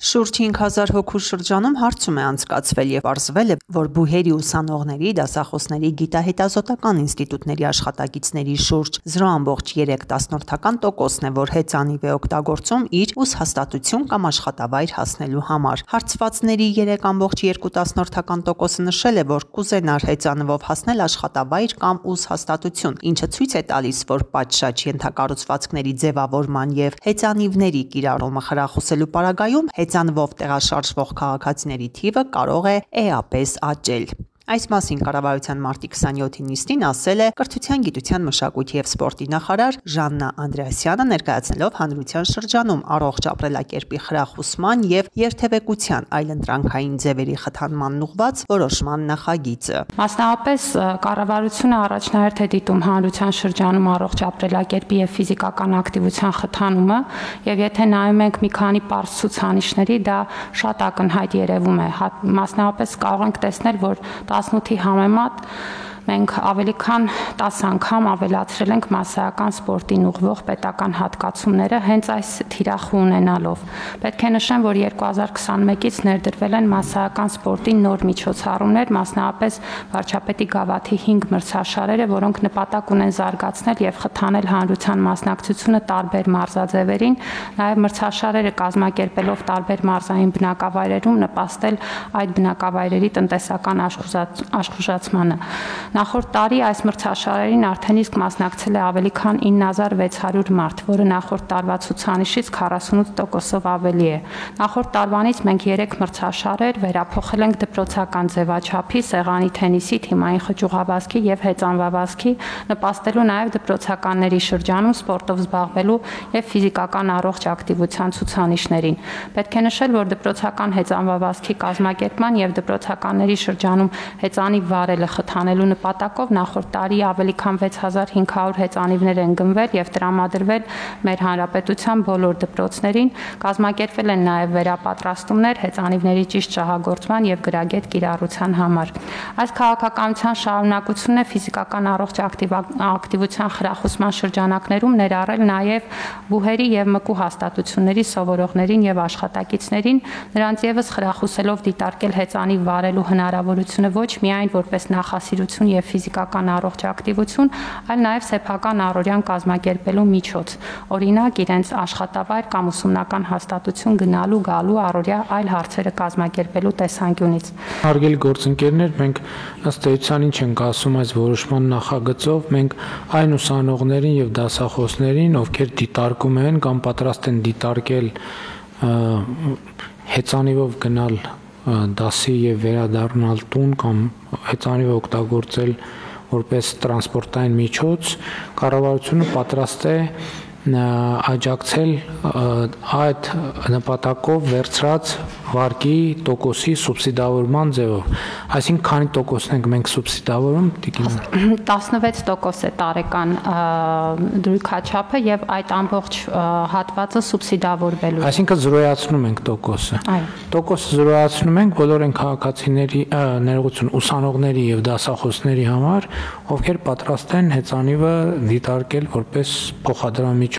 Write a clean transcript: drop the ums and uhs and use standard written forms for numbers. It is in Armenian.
Շուրջ 5000 հոգու շրջանում հարցում է անցկացվել և պարզվել է, որ բուհերի ուսանողների, դասախոսների, գիտահետազոտական ինստիտուտների աշխատակիցների շուրջ 0,3%-ն է, որ հեծանիվ է օգտագործում իր ուսհաստատություն կամ աշխատավայր հասնելու համար։ Հարցվածների 3,2%-ը նշել է, որ կուզենար հեծանվով հասնել աշխատավայր կամ ուսհաստատություն, ինչը ցույց է տալիս, որ պատշաճ ենթակառուցվածքների ձևավորման և հեծանիվների կիրառումը խրախուսելու պարագայում հեծանվով տեղաշարժվող քաղաքացիների թիվը կարող է էապես աճել։ Այս մասին կառավարության մարտի 27-ի նիստին ասել է Կրթության, գիտության, մշակույթի և սպորտի նախարար Ժաննա Անդրեասյանը, ներկայացնելով հանրության շրջանում առողջ ապրելակերպի խրախուսման և երթևեկության այլընտրանքային ձևերի խթանմանն ուղղված որոշման նախագիծը։ Մասնավորապես կառավարությունը առաջնահերթ է դիտում հանրության շրջանում առողջ ապրելակերպի և ֆիզիկական ակտիվության խթանումը, եւ եթե նայում ենք մի քանի պարզ ցուցանիշների, դա շատ ակնհայտ երևում է։ Մասնավորապես կարող ենք տեսնել, որ 18-ի համեմատ մենք ավելի քան 10 անգամ ավելացրել ենք մասսայական սպորտին ուղղվող պետական հատկացումները հենց այս թիրախը ունենալով։ Պետք է նշեմ, որ 2021-ից ներդրվել են մասսայական սպորտի նոր միջոցառումներ, մասնավորապես վարչապետի գավաթի 5 մրցաշարերը, որոնք նպատակ ունեն զարգացնել եւ խթանել հանրության մասնակցությունը տարբեր մարզաձևերին, նաեւ մրցաշարերը կազմակերպելով տարբեր մարզային բնակավայրերում նպաստել այդ բնակավայրերի տնտեսական աշխուժացմանը։ Նախորդ տարի այս մրցաշարերին արդեն իսկ մասնակցել է ավելի քան 9600 մարդ, որը նախորդ տարվա ցուցանիշից 48%-ով ավելի է։ Նախորդ տարվանից մենք 3 մրցաշարեր վերափոխել ենք դպրոցական ձևաչափի, սեղանի թենիսի, թիմային խճուղավազքի եւ հեծանվավազքի, նպաստելու նաեւ դպրոցականների շրջանում սպորտով զբաղվելու եւ ֆիզիկական առողջ ակտիվության ցուցանիշներին։ Պետք է նշել, որ դպրոցական հեծանվավազքի կազմակերպման եւ դպրոցականների շրջանում հեծանիվ վարելը խթանելու նպատակով նախորդ տարի ավելի քան 6500 հեծանիվներ են գնվել եւ տրամադրվել մեր հանրապետության բոլոր դպրոցներին, կազմակերպվել են նաեւ վերապատրաստումներ հեծանիվների ճիշտ շահագործման եւ գրագետ կիրառության համար։ Այս քաղաքականության շարունակությունն է ֆիզիկական առողջ ակտիվության խրախուսման շրջանակներում ներառել նաեւ բուհերի եւ ՄԿ հաստատությունների սովորողներին եւ աշխատակիցներին, նրանց եւս խրախուսելով դիտարկել հեծանիվ վարելու հնարավորությունը ոչ միայն որպես նախասիրություն եւ ֆիզիկական առողջ ակտիվություն, այլ նաեւ սեփական առօրյան կազմակերպելու միջոց, օրինակ իրենց աշխատավայր կամ ուսումնական հաստատություն գնալու, գալու, առօրյա այլ հարցերը կազմակերպելու տեսանկյունից։ Հարգելի գործընկերներ, մենք ըստ էության ինչ ենք ասում այս որոշման նախագծով, մենք այն ուսանողներին եւ դասախոսներին, ովքեր դիտարկում են կամ պատրաստ են դիտարկել հեծանիվով գնալ դասի եւ վերադառնալ տուն կամ հեծանիվ օգտագործել որպես տրանսպորտային միջոց, կառավարությունը պատրաստ է աջակցել այդ նպատակով վերցրած վարկի տոկոսի սուբսիդավորման ձևով։ Այսինքն քանի տոկոսն ենք մենք սուբսիդավորում, տիկին 16% է տարեկան դրույքաչափը եւ այդ ամբողջ հատվածը սուբսիդավորվելու։ Այսինքն զրոյացնում ենք տոկոսը։ Այո։ Տոկոսը զրոյացնում ենք բոլոր այն քաղաքացիների ներողություն ուսանողների եւ դասախոսների համար, ովքեր պատրաստ են հեծանիվը դիտարկել որպես փոխադրամիջոց